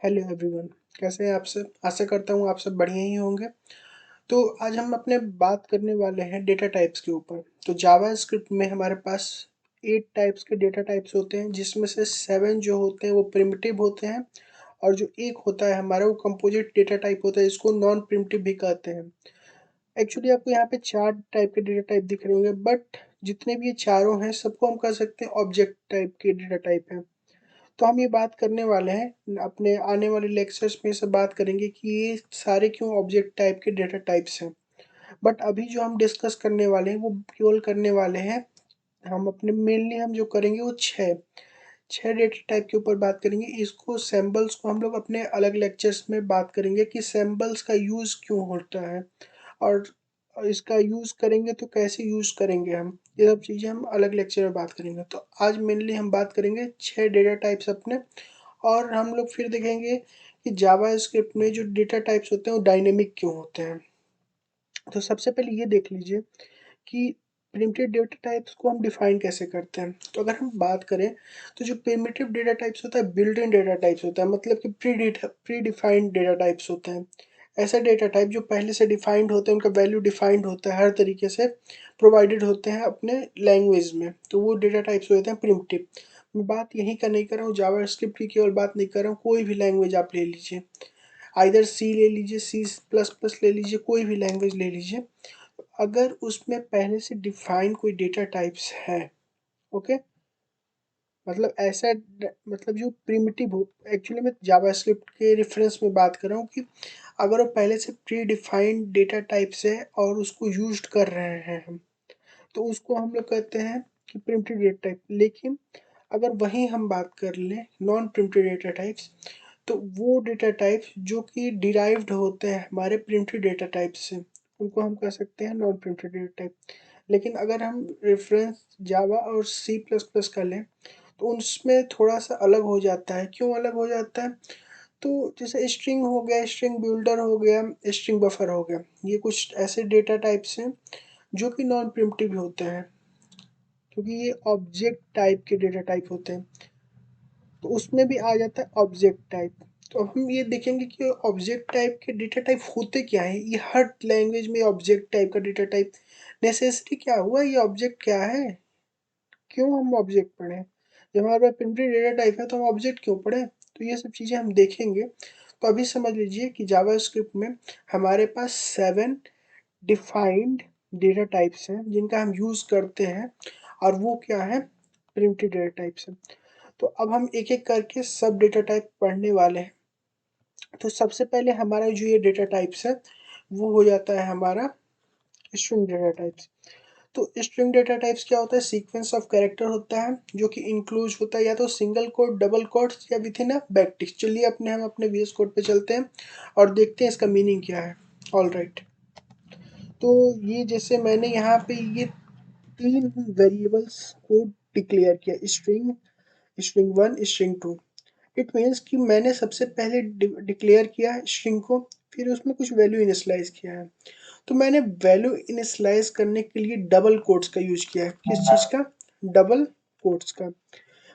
Hello everyone. कैसे हैं आप सब? आशा करता हूँ आप सब बढ़िया ही होंगे। तो आज हम अपने बात करने वाले हैं डेटा टाइप्स के ऊपर। तो जावा स्क्रिप्ट में हमारे पास 8 टाइप्स के डेटा टाइप्स होते हैं, जिसमें से 7 जो होते हैं वो प्रिमिटिव होते हैं, और जो एक होता है हमारा वो कंपोजिट डेटा टाइप होता है, इसको नॉन प्रिमिटिव भी कहते हैं। एक्चुअली आपको यहाँ पे 4 टाइप के डेटा टाइप दिख रहे होंगे, बट जितने भी ये चारों हैं सबको हम कह सकते हैं ऑब्जेक्ट टाइप के डेटा टाइप हैं। तो हम ये बात करने वाले हैं अपने आने वाले लेक्चर्स में से बात करेंगे कि ये सारे क्यों ऑब्जेक्ट टाइप के डेटा टाइप्स हैं। बट अभी जो हम डिस्कस करने वाले हैं वो केवल करने वाले हैं, हम अपने मेनली हम जो करेंगे वो छः डेटा टाइप के ऊपर बात करेंगे। इसको सैम्बल्स को हम लोग अपने अलग लेक्चर्स में बात करेंगे कि सैम्बल्स का यूज़ क्यों होता है, और इसका यूज़ करेंगे तो कैसे यूज़ करेंगे हम, ये सब चीज़ें हम अलग लेक्चर में बात करेंगे। तो आज मेनली हम बात करेंगे 6 डेटा टाइप्स अपने, और हम लोग फिर देखेंगे कि जावा स्क्रिप्ट में जो डेटा टाइप्स होते हैं वो डायनेमिक क्यों होते हैं। तो सबसे पहले ये देख लीजिए कि प्रिमिटिव डेटा टाइप्स को हम डिफाइन कैसे करते हैं। तो अगर हम बात करें तो जो प्रिमिटिव डेटा टाइप्स होता है बिल्ट इन डेटा टाइप्स होता है, मतलब कि प्री डिफाइंड डेटा टाइप्स होते हैं। ऐसा डेटा टाइप जो पहले से डिफाइंड होते हैं, उनका वैल्यू डिफाइंड होता है, हर तरीके से प्रोवाइडेड होते हैं अपने लैंग्वेज में, तो वो डेटा टाइप्स होते हैं प्रिमिटिव। मैं बात यहीं का नहीं कर रहा हूँ, जावा स्क्रिप्ट की केवल बात नहीं कर रहा हूँ, कोई भी लैंग्वेज आप ले लीजिए, आइदर सी ले लीजिए, सी प्लस प्लस ले लीजिए, कोई भी लैंग्वेज ले लीजिए, अगर उसमें पहले से डिफाइन कोई डेटा टाइप्स है, ओके, मतलब ऐसा मतलब जो प्रिमिटिव हो, एक्चुअली मैं जावास्क्रिप्ट के रेफरेंस में बात कर रहा हूँ कि अगर वो पहले से प्री डिफाइंड डेटा टाइप्स है और उसको यूज कर रहे हैं हम, तो उसको हम लोग कहते हैं कि प्रिमिटिव डेटा टाइप। लेकिन अगर वहीं हम बात कर लें नॉन प्रिमिटिव डेटा टाइप्स, तो वो डेटा टाइप्स जो कि डिराइव्ड होते हैं हमारे प्रिमिटिव डेटा टाइप से, उनको हम कह सकते हैं नॉन प्रिमिटिव डेटा टाइप। लेकिन अगर हम रेफरेंस जावा और सी प्लस प्लस का लें तो उसमें थोड़ा सा अलग हो जाता है। क्यों अलग हो जाता है? तो जैसे स्ट्रिंग हो गया, स्ट्रिंग बिल्डर हो गया, स्ट्रिंग बफर हो गया, ये कुछ ऐसे डेटा टाइप्स हैं जो कि नॉन प्रिमिटिव होते हैं, क्योंकि ये ऑब्जेक्ट टाइप के डेटा टाइप होते हैं। तो उसमें भी आ जाता है ऑब्जेक्ट टाइप। तो अब हम ये देखेंगे कि ऑब्जेक्ट टाइप के डेटा टाइप होते क्या है। ये हर लैंग्वेज में ऑब्जेक्ट टाइप का डेटा टाइप नेसेसरी क्या हुआ, ये ऑब्जेक्ट क्या है, क्यों हम ऑब्जेक्ट पढ़े, जब हमारे पास प्रिमिटिव डेटा टाइप है तो हम ऑब्जेक्ट क्यों पढ़े। तो ये सब चीज़ें हम देखेंगे। तो अभी समझ लीजिए कि जावा स्क्रिप्ट में हमारे पास 7 डिफाइंड डेटा टाइप्स हैं जिनका हम यूज़ करते हैं, और वो क्या है, प्रिमिटिव डेटा टाइप्स हैं। तो अब हम एक एक करके सब डेटा टाइप पढ़ने वाले हैं। तो सबसे पहले हमारा जो ये डेटा टाइप्स है वो हो जाता है हमारा स्ट्रिंग डेटा टाइप्स। तो स्ट्रिंग डेटा टाइप्स क्या होता है, सीक्वेंस ऑफ कैरेक्टर होता है जो कि इंक्लूज होता है या तो सिंगल कोट, डबल कोट्स, या विथ इन अ बैकटिक्स। चलिए हम अपने वीएस कोड पे चलते हैं और देखते हैं इसका मीनिंग क्या है। ऑल राइट, तो ये जैसे मैंने यहाँ पे ये 3 वेरिएबल्स को डिक्लेयर किया, string, string one, string two. It means कि मैंने सबसे पहले डिक्लेयर किया स्ट्रिंग को, फिर उसमें कुछ वैल्यू इनिशलाइज किया है। तो मैंने वैल्यू इनिशलाइज करने के लिए डबल कोट्स का यूज किया है। किस चीज़ का? डबल कोट्स का।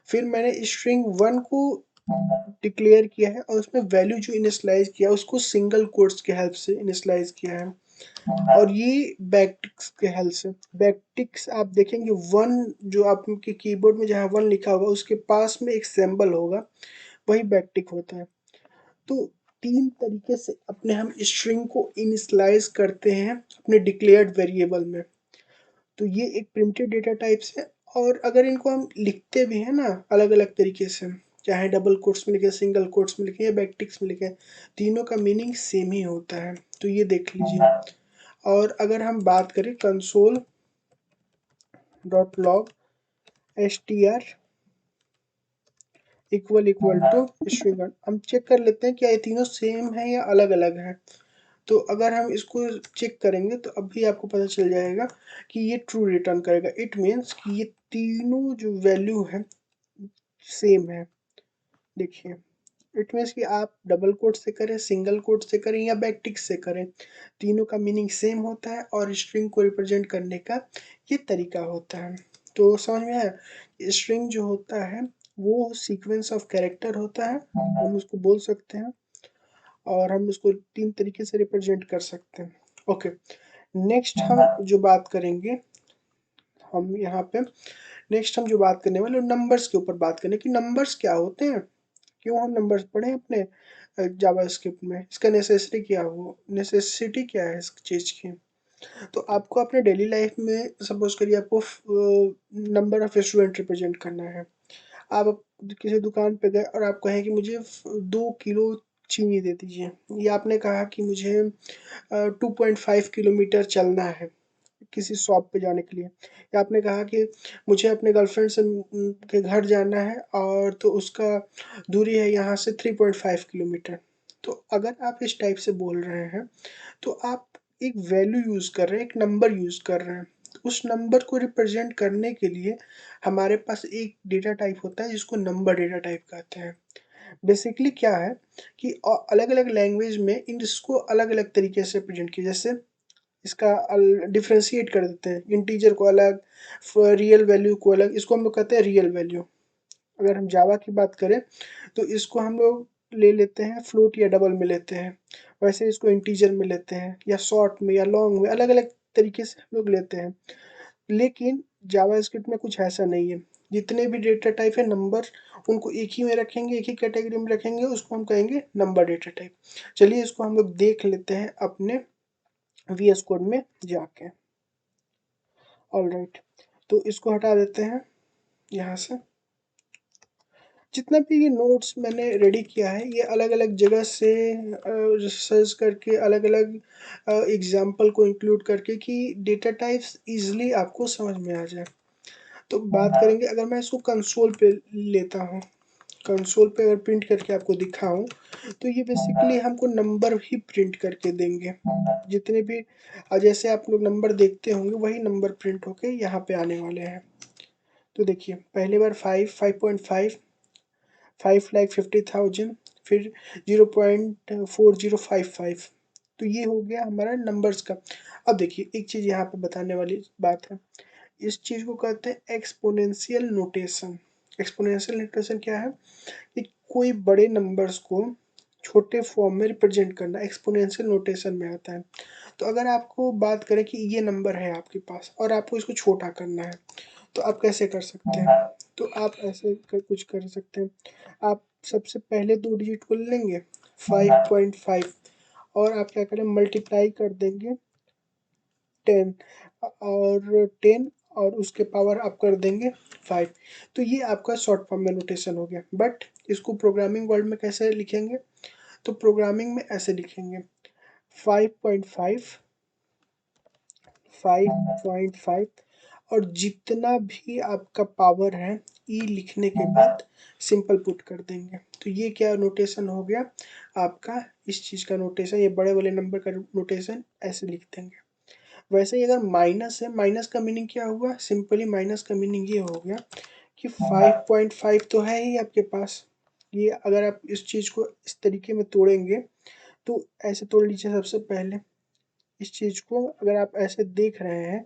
फिर मैंने स्ट्रिंग वन को डिक्लेयर किया है और उसमें वैल्यू जो इनिशलाइज किया उसको सिंगल कोट्स के हेल्प से इनिशलाइज किया है, और ये बैकटिक्स के हेल्प से। बैकटिक्स आप देखेंगे वन, जो आपके कीबोर्ड में जहाँ वन लिखा होगा उसके पास में एक सिंबल होगा, वही बैकटिक होता है। तो 3 तरीके से अपने हम स्ट्रिंग को इनिशलाइज करते हैं अपने डिक्लेयर्ड वेरिएबल में। तो ये एक प्रिमिटिव डेटा टाइप्स है। और अगर इनको हम लिखते भी हैं ना अलग अलग तरीके से, चाहे डबल कोट्स में लिखें, सिंगल कोट्स में लिखें, या बैकटिक्स में लिखें, तीनों का मीनिंग सेम ही होता है। तो ये देख लीजिए। और अगर हम बात करें console dot log S T R equal equal to string, हम चेक कर लेते हैं क्या ये तीनों सेम है या अलग अलग है। तो अगर हम इसको चेक करेंगे तो अभी आपको पता चल जाएगा कि ये ट्रू रिटर्न करेगा। इट मीन्स कि ये तीनों जो वैल्यू है सेम है। देखिए, इट मीन्स कि आप डबल कोट से करें, सिंगल कोट से करें, या बैकटिक से करें, तीनों का मीनिंग सेम होता है और स्ट्रिंग को रिप्रेजेंट करने का ये तरीका होता है। तो समझ में आया, स्ट्रिंग जो होता है वो सीक्वेंस ऑफ कैरेक्टर होता है, हम उसको बोल सकते हैं, और हम उसको 3 तरीके से रिप्रेजेंट कर सकते हैं। ओके, नेक्स्ट हम जो बात करेंगे, हम यहाँ पे नेक्स्ट हम जो बात करने वाले नंबर्स के ऊपर बात करें कि नंबर्स क्या होते हैं, क्यों हम नंबर्स पढ़े अपने जावास्क्रिप्ट में, इसका नेसेसिटी क्या है इस चीज़ की। तो आपको अपने डेली लाइफ में सपोज करिए आपको नंबर ऑफ स्टूडेंट रिप्रेजेंट करना है। आप किसी दुकान पे गए और आप कहें कि मुझे 2 किलो चीनी दे दीजिए, या आपने कहा कि मुझे 2.5 किलोमीटर चलना है किसी शॉप पे जाने के लिए, या आपने कहा कि मुझे अपने गर्लफ्रेंड से के घर जाना है और तो उसका दूरी है यहाँ से 3.5 किलोमीटर। तो अगर आप इस टाइप से बोल रहे हैं तो आप एक वैल्यू यूज़ कर रहे हैं, एक नंबर यूज़ कर रहे हैं। उस नंबर को रिप्रेजेंट करने के लिए हमारे पास एक डेटा टाइप होता है जिसको नंबर डेटा टाइप कहते हैं। बेसिकली क्या है कि अलग अलग लैंग्वेज में इसको अलग अलग तरीके से प्रेजेंट किया, जैसे इसका डिफ्रेंशिएट कर देते हैं, इंटीजर को अलग, रियल वैल्यू को अलग, इसको हम लोग कहते हैं रियल वैल्यू। अगर हम जावा की बात करें तो इसको हम लोग ले लेते हैं फ्लोट या डबल में लेते हैं, वैसे इसको इंटीजर में लेते हैं या शॉर्ट में या लॉन्ग में, अलग अलग तरीके से हम लोग लेते हैं। लेकिन जावा स्क्रिप्ट में कुछ ऐसा नहीं है, जितने भी डेटा टाइप है नंबर, उनको एक ही में रखेंगे, एक ही कैटेगरी में रखेंगे, उसको हम कहेंगे नंबर डेटा टाइप। चलिए इसको हम लोग देख लेते हैं अपने VS कोड में जाके। ऑलराइट, तो इसको हटा देते हैं यहाँ से। जितना भी ये नोट्स मैंने रेडी किया है ये अलग अलग जगह से रिसर्च करके, अलग अलग एग्जाम्पल को इंक्लूड करके कि डेटा टाइप्स इजीली आपको समझ में आ जाए। तो बात करेंगे, अगर मैं इसको कंसोल पे लेता हूँ, कंसोल पे अगर प्रिंट करके आपको दिखाऊं, तो ये बेसिकली हमको नंबर ही प्रिंट करके देंगे। जितने भी जैसे आप लोग नंबर देखते होंगे वही नंबर प्रिंट होके यहाँ पे आने वाले हैं। तो देखिए पहली बार 5.5, 5,50,000, फिर 0.4055। तो ये हो गया हमारा नंबर्स का। अब देखिए एक चीज़ यहाँ पे बताने वाली बात है, इस चीज़ को कहते हैं एक्सपोनेंशियल नोटेशन। एक्सपोनेंशियल नोटेशन क्या है कि कोई बड़े नंबर्स को छोटे फॉर्म में रिप्रेजेंट करना एक्सपोनेंशियल नोटेशन में आता है। तो अगर आपको बात करें कि ये नंबर है आपके पास और आपको इसको छोटा करना है, तो आप कैसे कर सकते हैं? तो आप ऐसे कुछ कर सकते हैं, आप सबसे पहले 2 डिजिट को लेंगे 5.5, और आप क्या करें मल्टीप्लाई कर देंगे 10, और 10 और उसके पावर आप कर देंगे 5। तो ये आपका शॉर्ट फॉर्म में नोटेशन हो गया। बट इसको प्रोग्रामिंग वर्ड में कैसे लिखेंगे? तो प्रोग्रामिंग में ऐसे लिखेंगे 5.5, 5.5, और जितना भी आपका पावर है ई लिखने के बाद सिंपल पुट कर देंगे। तो ये क्या नोटेशन हो गया आपका, इस चीज़ का नोटेशन, ये बड़े वाले नंबर का नोटेशन ऐसे लिख देंगे। वैसे ही अगर माइनस है, माइनस का मीनिंग क्या हुआ? सिंपली माइनस का मीनिंग ये हो गया कि 5.5 तो है ही आपके पास, ये अगर आप इस चीज़ को इस तरीके में तोड़ेंगे तो ऐसे तोड़ लीजिए। सबसे पहले इस चीज़ को अगर आप ऐसे देख रहे हैं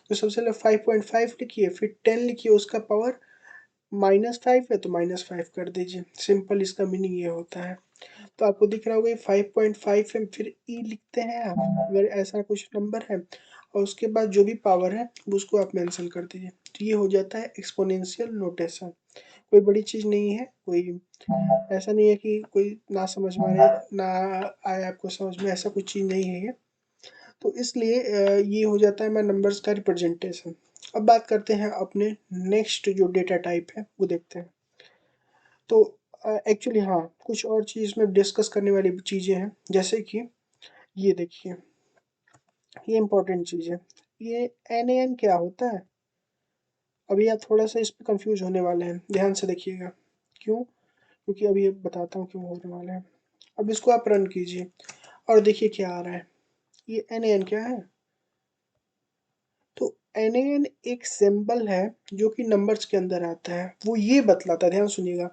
तो सबसे पहले 5.5 लिखिए, फिर 10 लिखिए, उसका पावर -5 है तो -5 कर दीजिए। सिंपल इसका मीनिंग ये होता है। तो आपको दिख रहा होगा ये 5.5 है, फिर ई लिखते हैं आप अगर ऐसा कुछ नंबर है, और उसके बाद जो भी पावर है उसको आप मेंशन कर दीजिए। तो ये हो जाता है एक्सपोनेंशियल नोटेशन। कोई बड़ी चीज़ नहीं है, कोई ऐसा नहीं है कि कोई ना समझ में आए, ना आए आपको समझ में, ऐसा कुछ चीज़ नहीं है ये। तो इसलिए ये हो जाता है मैं नंबर्स का रिप्रेजेंटेशन। अब बात करते हैं अपने नेक्स्ट जो डेटा टाइप है वो देखते हैं। तो एक्चुअली हाँ, कुछ और चीज़ में डिस्कस करने वाली चीज़ें हैं, जैसे कि ये देखिए, ये इंपॉर्टेंट चीज़ है, ये NaN क्या होता है? अभी आप थोड़ा सा इस पे कंफ्यूज होने वाले हैं, ध्यान से देखिएगा। क्यों? क्योंकि अभी बताता हूँ क्यों होने वाला है। अब इसको आप रन कीजिए और देखिए क्या आ रहा है। ये NaN क्या है? तो NaN एक सिंबल है जो कि नंबर्स के अंदर आता है, वो ये बतलाता है, ध्यान सुनिएगा।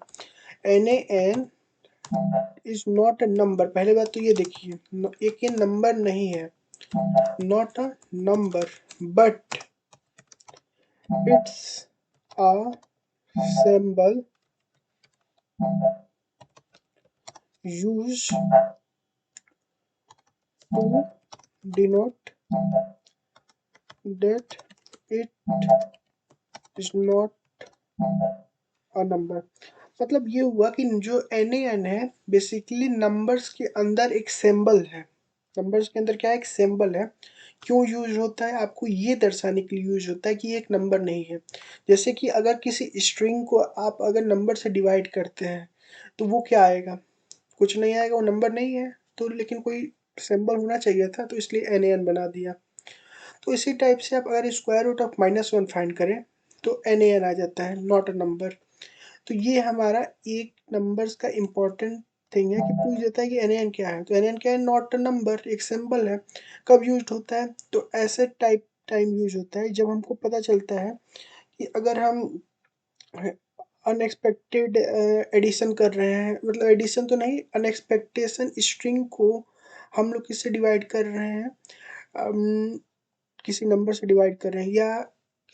NaN is not a number. पहले बात तो ये देखिए, एक ये नंबर नहीं है, not a number, but it's a symbol use to denote that it is not a number। मतलब ये हुआ कि जो NaN है बेसिकली नंबर्स के अंदर एक सिंबल है। नंबर्स के अंदर क्या है, एक सिंबल है। क्यों यूज होता है, आपको ये दर्शाने के लिए यूज होता है कि ये एक नंबर नहीं है। जैसे कि अगर किसी स्ट्रिंग को आप अगर नंबर से डिवाइड करते हैं तो वो क्या आएगा, कुछ नहीं आएगा, वो नंबर नहीं है। तो लेकिन कोई सिंबल होना चाहिए था, तो इसलिए NaN बना दिया। तो इसी टाइप से आप अगर स्क्वायर रूट ऑफ -1 फाइंड करें तो NaN आ जाता है, नॉट अ नंबर। तो ये हमारा एक नंबर्स का इम्पोर्टेंट थिंग है कि पूछ देता है कि NaN क्या है। तो NaN क्या है, नॉट अ नंबर, एक सिंबल है। कब यूज होता है, तो ऐसे टाइम यूज होता है जब हमको पता चलता है कि अगर हम अनएक्सपेक्टेड एडिशन कर रहे हैं, मतलब एडिशन तो नहीं, अनएक्सपेक्टेशन स्ट्रिंग को हम लोग किससे डिवाइड कर रहे हैं, किसी नंबर से डिवाइड कर रहे हैं, या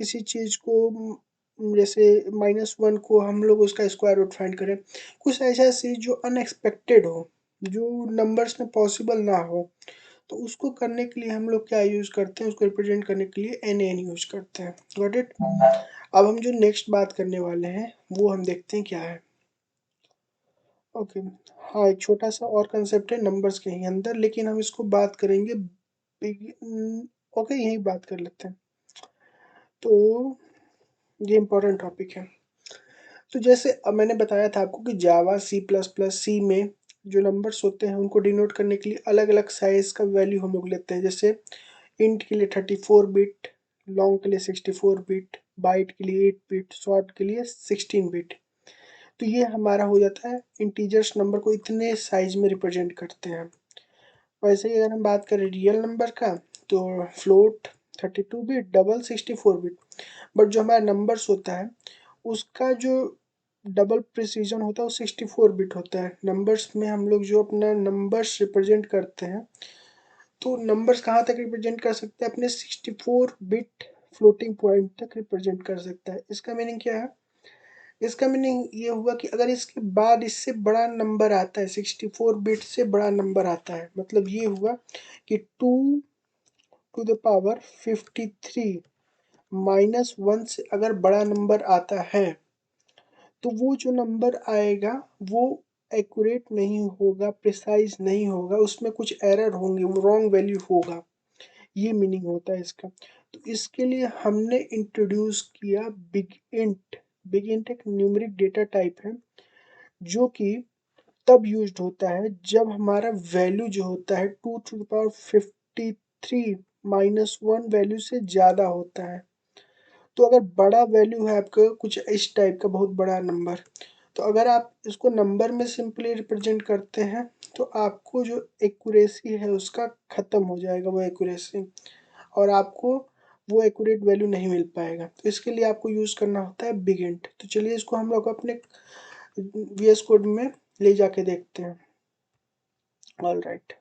किसी चीज़ को जैसे -1 को हम लोग उसका स्क्वायर रूट फाइंड करें। कुछ ऐसा चीज़ जो अनएक्सपेक्टेड हो, जो नंबर्स में पॉसिबल ना हो, तो उसको करने के लिए हम लोग क्या यूज़ करते हैं, उसको रिप्रेजेंट करने के लिए NaN यूज़ करते हैं। Got it. अब हम जो नेक्स्ट बात करने वाले हैं वो हम देखते हैं क्या है। ओके। हाँ, एक छोटा सा और कंसेप्ट है नंबर्स के ही अंदर, लेकिन हम इसको बात करेंगे ओके, यही बात कर लेते हैं। तो ये इम्पोर्टेंट टॉपिक है। तो जैसे अब मैंने बताया था आपको कि जावा C++ में जो नंबर्स होते हैं उनको डिनोट करने के लिए अलग अलग साइज का वैल्यू हम लोग लेते हैं। जैसे इंट के लिए 34 बिट, लॉन्ग के लिए 64 बिट, बाइट के लिए 8 बिट, शॉर्ट के लिए 16 बिट। तो ये हमारा हो जाता है, इंटीजर्स नंबर को इतने साइज में रिप्रेजेंट करते हैं। वैसे ही अगर हम बात करें रियल नंबर का, तो float 32 bit, double 64 bit. But जो हमारा नंबर्स होता है उसका जो डबल प्रिसीजन होता है वो 64 बिट होता है। नंबर्स में हम लोग जो अपना नंबर्स रिप्रेजेंट करते हैं, तो नंबर्स कहाँ तक रिप्रेजेंट कर सकते हैं, अपने 64 बिट फ्लोटिंग पॉइंट तक रिप्रेजेंट कर सकता है। इसका मीनिंग क्या है, इसका मीनिंग ये हुआ कि अगर इसके बाद इससे बड़ा नंबर आता है, 64 बिट से बड़ा नंबर आता है, मतलब ये हुआ कि 2 to the power 53 -1 से अगर बड़ा नंबर आता है, तो वो जो नंबर आएगा वो एक्यूरेट नहीं होगा, प्रिसाइज नहीं होगा, उसमें कुछ एरर होंगे, रॉन्ग वैल्यू होगा। ये मीनिंग होता है इसका। तो इसके लिए हमने इंट्रोड्यूस किया बिग इंट। बिग इंट एक न्यूमेरिक डेटा टाइप है जो कि तब यूज्ड होता है जब हमारा वैल्यू जो होता है 2 to the power 53 -1 वैल्यू से ज़्यादा होता है। तो अगर बड़ा वैल्यू है आपका कुछ इस टाइप का, बहुत बड़ा नंबर, तो अगर आप इसको नंबर में सिंपली रिप्रेजेंट करते हैं तो आपको जो एक्यूरेसी है उसका ख़त्म हो जाएगा, वो एक्यूरेसी, और आपको वो एक्यूरेट वैल्यू नहीं मिल पाएगा। तो इसके लिए आपको यूज़ करना होता है बिग इंट। तो चलिए इसको हम लोग अपने VS कोड में ले जाके देखते हैं। All right,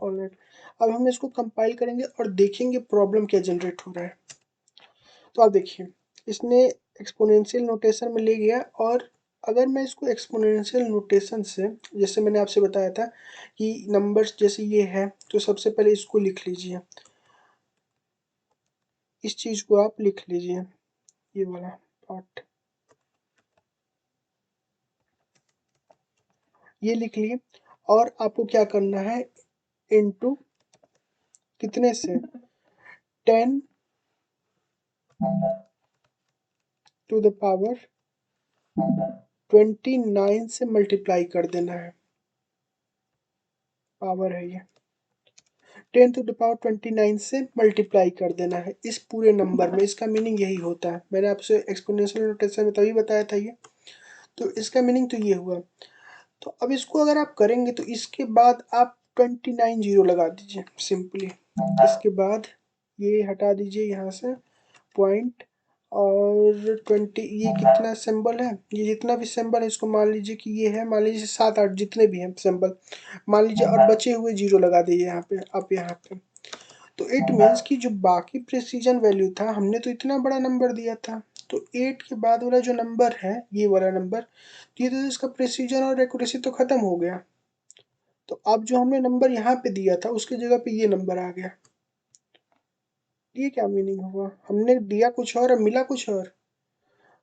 all right. अब हम इसको कंपाइल करेंगे और देखेंगे प्रॉब्लम क्या जनरेट हो रहा है। तो आप देखिए, इसने एक्सपोनेंशियल नोटेशन में ले गया, और अगर मैं इसको एक्सपोनेंशियल नोटेशन से, जैसे मैंने आपसे बताया था कि नंबर्स जैसे ये है, तो सबसे पहले इसको लिख लीजिए, इस चीज़ को आप लिख लीजिए, ये वाला पार्ट, ये लिख लिए। और आपको क्या करना है, इनटू कितने से, 10 to the power 29 से मल्टीप्लाई कर देना है। पावर है ये, 10 to the power 29 से मल्टीप्लाई कर देना है इस पूरे नंबर में। इसका मीनिंग यही होता है, मैंने आपसे एक्सपोनेंशियल नोटेशन में तभी बताया था ये। तो इसका मीनिंग तो ये हुआ। तो अब इसको अगर आप करेंगे तो इसके बाद आप 29 जीरो लगा दीजिए सिंपली। इसके बाद ये हटा दीजिए यहाँ से पॉइंट, और 20, ये कितना सिंबल है, ये जितना भी सिंबल है इसको मान लीजिए कि ये है, मान लीजिए 7 8 जितने भी हैं सिंबल मान लीजिए, और बचे हुए जीरो लगा दीजिए यहाँ पे, आप यहाँ पे। तो इट मीन्स कि जो बाकी प्रेसिजन वैल्यू था, हमने तो इतना बड़ा नंबर दिया था, तो 8 के बाद वाला जो नंबर है, ये वाला नंबर, तो ये तो इसका प्रिसीजन और एक्यूरेसी तो खत्म हो गया। तो अब जो हमने नंबर यहाँ पे दिया था उसकी जगह पे ये नंबर आ गया। ये क्या मीनिंग हुआ, हमने दिया कुछ और, अब मिला कुछ और।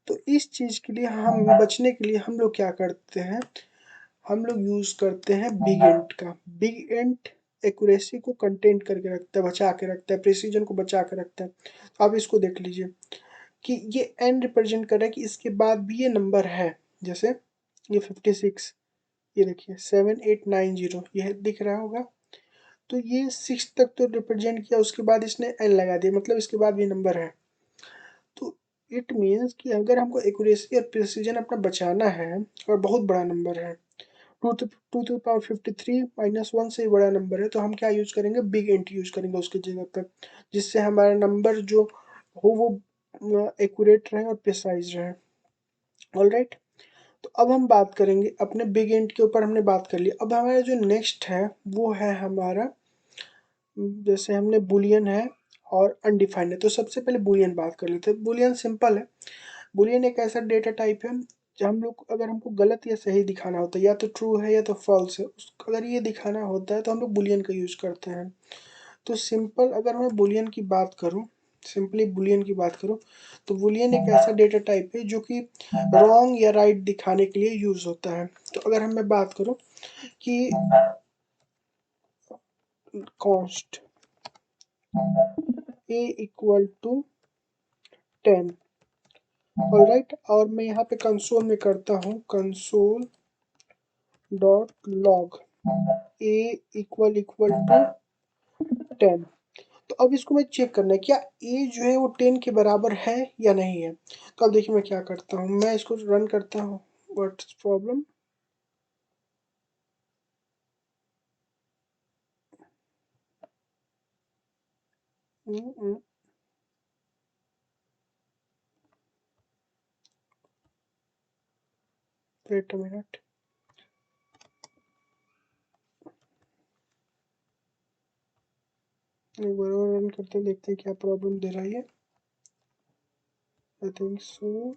तो इस चीज के लिए हम बचने के लिए हम लोग क्या करते हैं, हम लोग यूज करते हैं बिग इंट का। बिग इंट एक्यूरेसी को कंटेंट करके रखता है, बचा के रखता है, प्रिसीजन को बचा के रखता है। अब इसको देख लीजिए कि ये n रिप्रेजेंट कर रहा है कि इसके बाद भी ये नंबर है। जैसे ये 56, ये देखिए 7890, यह दिख रहा होगा। तो ये 6 तक तो रिप्रेजेंट किया, उसके बाद इसने n लगा दिया, मतलब इसके बाद भी नंबर है। तो इट मीन्स कि अगर हमको एक्यूरेसी और प्रिसीजन अपना बचाना है और बहुत बड़ा नंबर है, टू टू पावर 53 -1 से ही बड़ा नंबर है, तो हम क्या यूज करेंगे, बिग इंट यूज करेंगे उसकी जगह पर, जिससे हमारा नंबर जो हो वो एक्यूरेट रहे और प्रिसाइज रहे। ऑलराइट, तो अब हम बात करेंगे अपने बिग इंट के ऊपर, हमने बात कर ली। अब हमारा जो नेक्स्ट है वो है हमारा, जैसे हमने बुलियन है और अनडिफाइंड है, तो सबसे पहले बुलियन बात कर लेते हैं। बुलियन सिंपल है। बुलियन एक ऐसा डेटा टाइप है जब हम लोग, अगर हमको गलत या सही दिखाना होता है, या तो ट्रू है या तो फॉल्स है, अगर ये दिखाना होता है तो हम लोग बुलियन का यूज करते हैं। तो सिंपल अगर मैं बुलियन की बात करूं, सिंपली बुलियन की बात करूं, तो बुलियन एक ऐसा डेटा टाइप है जो कि रॉन्ग या राइट दिखाने के लिए यूज होता है। तो अगर हम मैं बात करूं कि const a equal to 10, alright, और मैं यहाँ पे कंसोल में करता हूँ console dot log a equal to 10। तो अब इसको मैं चेक करना है क्या a जो है वो 10 के बराबर है या नहीं है। तो अब देखिए मैं क्या करता हूँ, मैं इसको रन करता हूँ। What's problem, wait a minute, एक बार और रन करते देखते हैं क्या प्रॉब्लम दे रहा है ये। I think so,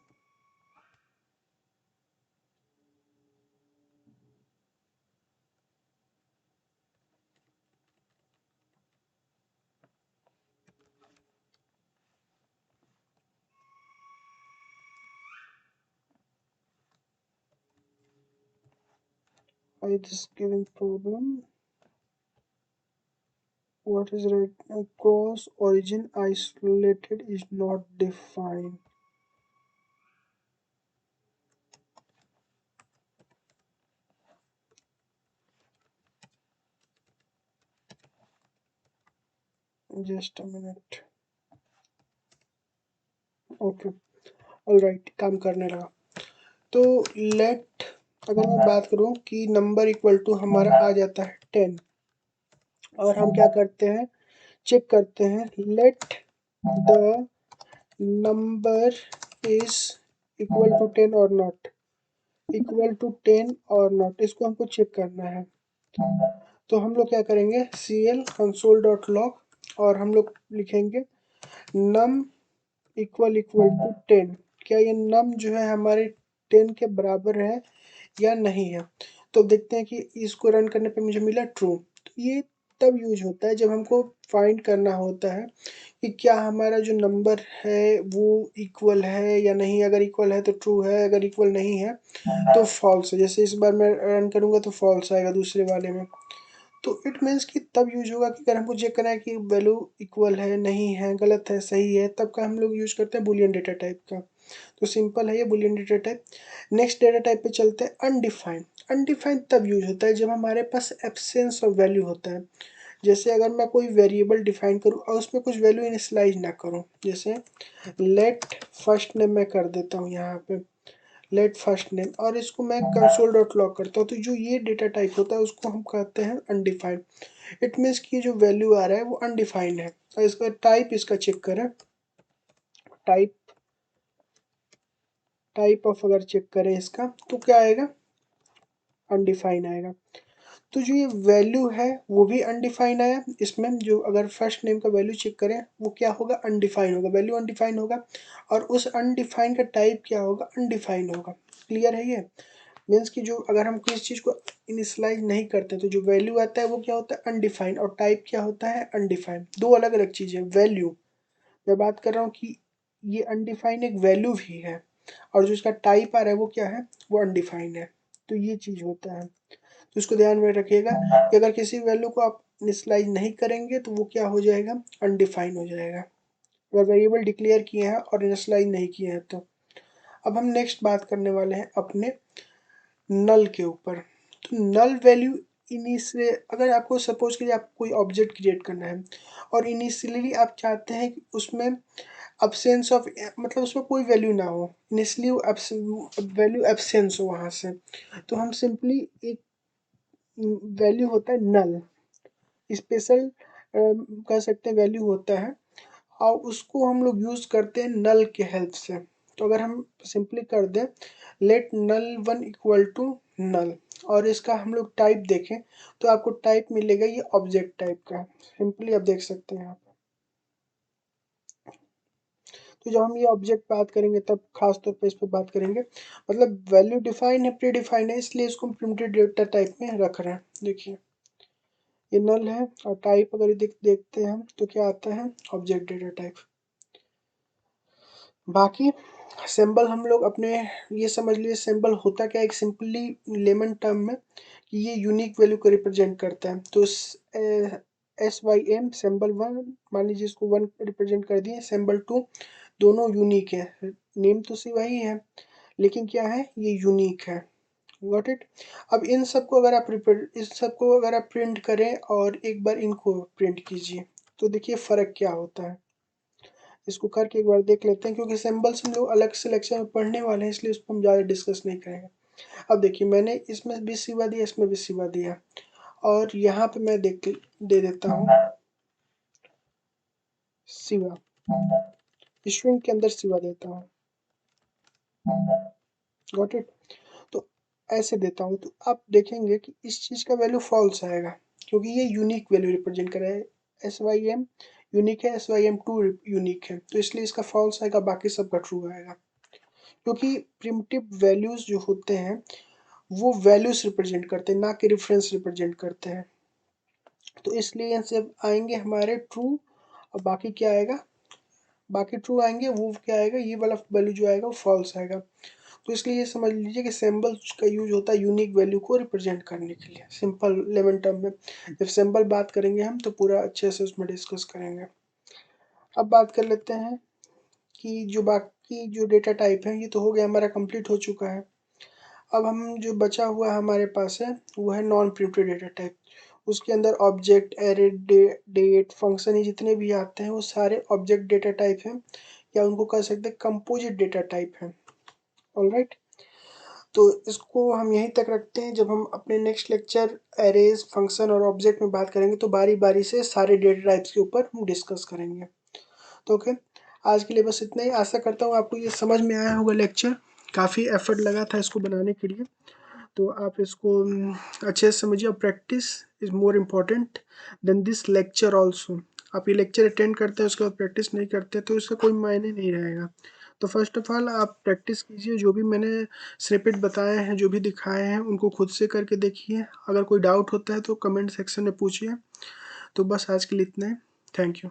I this giving problem, what is red cross origin isolated is not defined। Just a minute, okay, alright, काम करने लगा। तो लेट, अगर मैं बात करूं कि नंबर इक्वल टू हमारा आ जाता है 10, और हम क्या करते हैं, चेक करते हैं let the number is equal to 10 और नॉट, इक्वल टू 10 और नॉट, इसको हमको चेक करना है। तो हम लोग क्या करेंगे, cl कंसोल डॉट लॉग, और हम लोग लिखेंगे नम इक्वल टू 10, क्या ये नम जो है हमारे 10 के बराबर है या नहीं है। तो देखते हैं कि इसको रन करने पे मुझे मिला ट्रू। तो ये तब यूज होता है जब हमको फाइंड करना होता है कि क्या हमारा जो नंबर है वो इक्वल है या नहीं। अगर इक्वल है तो ट्रू है, अगर इक्वल नहीं है तो फॉल्स है। जैसे इस बार मैं रन करूंगा तो फॉल्स आएगा दूसरे वाले में। तो इट मीन्स कि तब यूज होगा कि अगर हमको चेक करना है कि वैल्यू इक्वल है, नहीं है, गलत है, सही है, तब का हम लोग यूज करते हैं बुलियन डेटा टाइप का। तो सिंपल है ये Boolean data type. Next data type पे चलते हैं, अनडिफाइंड। अनडिफाइंड तब यूज होता है जब हमारे पास एब्सेंस ऑफ वैल्यू होता है। जैसे अगर मैं कोई वेरिएबल डिफाइन करूँ और उसमें कुछ वैल्यू इनिशियलाइज ना करूँ, जैसे लेट फर्स्ट नेम मैं कर देता हूँ यहाँ पे, लेट फर्स्ट नेम, और इसको मैं कंसोल डॉट लॉग करता हूँ, तो जो ये डेटा टाइप होता है उसको हम कहते हैं अनडिफाइंड। इट मीन्स कि जो वैल्यू आ रहा है वो अनडिफाइंड है। और इसका टाइप, इसका चेक करें, टाइप, टाइप ऑफ अगर चेक करें इसका तो क्या आएगा, अनडिफाइंड आएगा। तो जो ये वैल्यू है वो भी अनडिफाइंड आया इसमें। जो अगर फर्स्ट नेम का वैल्यू चेक करें वो क्या होगा, अनडिफाइंड होगा, वैल्यू अनडिफाइंड होगा। और उस अनडिफाइंड का टाइप क्या होगा, अनडिफाइंड होगा। क्लियर है ये? मीन्स कि जो अगर हम किसी चीज़ को इनिशलाइज नहीं करते तो जो वैल्यू आता है वो क्या होता है, अनडिफाइंड, और टाइप क्या होता है, अनडिफाइंड। दो अलग अलग चीज़ें। वैल्यू मैं बात कर रहा हूँ कि ये अनडिफाइंड एक वैल्यू भी है, और जो इसका टाइप आ रहा है वो क्या है, वो अनडिफाइंड है। तो ये चीज़ होता है, तो इसको ध्यान में रखिएगा कि अगर किसी वैल्यू को आप इनिशलाइज नहीं करेंगे तो वो क्या हो जाएगा, अनडिफाइंड हो जाएगा। अगर वेरिएबल डिक्लेयर किए हैं और इनिशलाइज नहीं किए हैं तो। अब हम नेक्स्ट बात करने वाले हैं अपने नल के ऊपर। तो नल वैल्यू इनिशियली, अगर आपको सपोज कीजिए आप कोई ऑब्जेक्ट क्रिएट करना है और इनिशियली आप चाहते हैं कि उसमें अब्सेंस ऑफ, मतलब उसमें कोई वैल्यू ना हो, इनिशियली वैल्यू एब्सेंस हो वहाँ से, तो हम सिंपली एक वैल्यू होता है नल, स्पेशल कह सकते हैं वैल्यू होता है, और उसको हम लोग यूज़ करते हैं नल के हेल्प से। तो अगर हम सिंपली कर दें let null one equal to null, और इसका हम लोग टाइप देखें तो आपको टाइप मिलेगा ये ऑब्जेक्ट टाइप का। सिंपली आप देख सकते हैं यहाँ पे। तो जब हम ये ऑब्जेक्ट बात करेंगे तब खास तौर पे इस पर बात करेंगे। मतलब वैल्यू डिफाइन है, प्री डिफाइन है, इसलिए इसको हम प्रिमिटिव डेटा टाइप में रख रहे हैं। देखिए ये नल है, और टाइप अगर देखते हैं हम तो क्या आता है, ऑब्जेक्ट डेटा टाइप। बाकी सिंबल हम लोग अपने, ये समझ लिए सिंबल होता क्या है, एक सिंपली लेमन टर्म में कि ये यूनिक वैल्यू को रिप्रेजेंट करता है। तो SYM सिंबल वन, मान लीजिए इसको वन रिप्रेजेंट कर दिए, सिंबल टू, दोनों यूनिक है। नेम तो सी वही है लेकिन क्या है, ये यूनिक है। Got it? अब इन सबको अगर आप इस सबको अगर आप प्रिंट करें और एक बार इनको प्रिंट कीजिए तो देखिए फ़र्क क्या होता है। इसको करके एक बार देख लेते हैं, क्योंकि सिंबल्स हम लोग अलग से लेक्चर में पढ़ने वाले हैं इसलिए उसको हम ज़्यादा डिस्कस नहीं करेंगे। अब देखिए मैंने इसमें भी सिवा दिया, इसमें भी सिवा दिया, और यहाँ पे मैं दे देता हूँ सिवा, स्ट्रिंग के अंदर सिवा देता हूँ। Got it? तो ऐसे देता हूँ तो आप देखेंगे कि इस चीज़ का वैल्यू फॉल्स आएगा, क्योंकि ये यूनिक वैल्यू रिप्रेजेंट कर रहा है। SYM यूनिक है, SYM2 यूनिक है, तो इसलिए इसका फॉल्स आएगा, बाकी सबका ट्रू आएगा। क्योंकि प्रिमिटिव वैल्यूज जो होते हैं वो वैल्यूज रिप्रेजेंट करते हैं, ना कि रेफरेंस रिप्रेजेंट करते हैं। तो इसलिए यहाँ से आएंगे हमारे ट्रू, और बाकी क्या आएगा, बाकी ट्रू आएंगे, वो क्या आएगा, ये वाला वैल्यू जो आएगा वो फॉल्स आएगा। तो इसलिए ये समझ लीजिए कि सिंबल का यूज होता है यूनिक वैल्यू को रिप्रेजेंट करने के लिए, सिंपल लेमन टर्म में। जब सिंबल बात करेंगे हम तो पूरा अच्छे से उसमें डिस्कस करेंगे। अब बात कर लेते हैं कि जो बाकी जो डेटा टाइप है, ये तो हो गया हमारा, कंप्लीट हो चुका है। अब हम जो बचा हुआ हमारे पास है वो है नॉन प्रिमिटिव डेटा टाइप। उसके अंदर ऑब्जेक्ट, एरे, डेट, फंक्शन, ये जितने भी आते हैं वो सारे ऑब्जेक्ट डेटा टाइप हैं, या उनको कह सकते हैं कंपोजिट डेटा टाइप हैं। ऑलराइट, तो इसको हम यहीं तक रखते हैं। जब हम अपने नेक्स्ट लेक्चर एरेज, फंक्शन और ऑब्जेक्ट में बात करेंगे तो बारी बारी से सारे डेटा टाइप्स के ऊपर हम डिस्कस करेंगे। तो ओके, आज के लिए बस इतना ही। आशा करता हूँ आपको ये समझ में आया होगा लेक्चर। काफ़ी एफर्ट लगा था इसको बनाने के लिए, तो आप इसको अच्छे से समझिए। और practice is more important than this lecture also. आप ये लेक्चर अटेंड करते हैं उसके बाद प्रैक्टिस नहीं करते तो इसका कोई मायने नहीं रहेगा। तो फर्स्ट ऑफ ऑल आप प्रैक्टिस कीजिए, जो भी मैंने स्निपेट बताए हैं, जो भी दिखाए हैं उनको खुद से करके देखिए। अगर कोई डाउट होता है तो कमेंट सेक्शन में पूछिए। तो बस आज के लिए इतना ही। Thank you.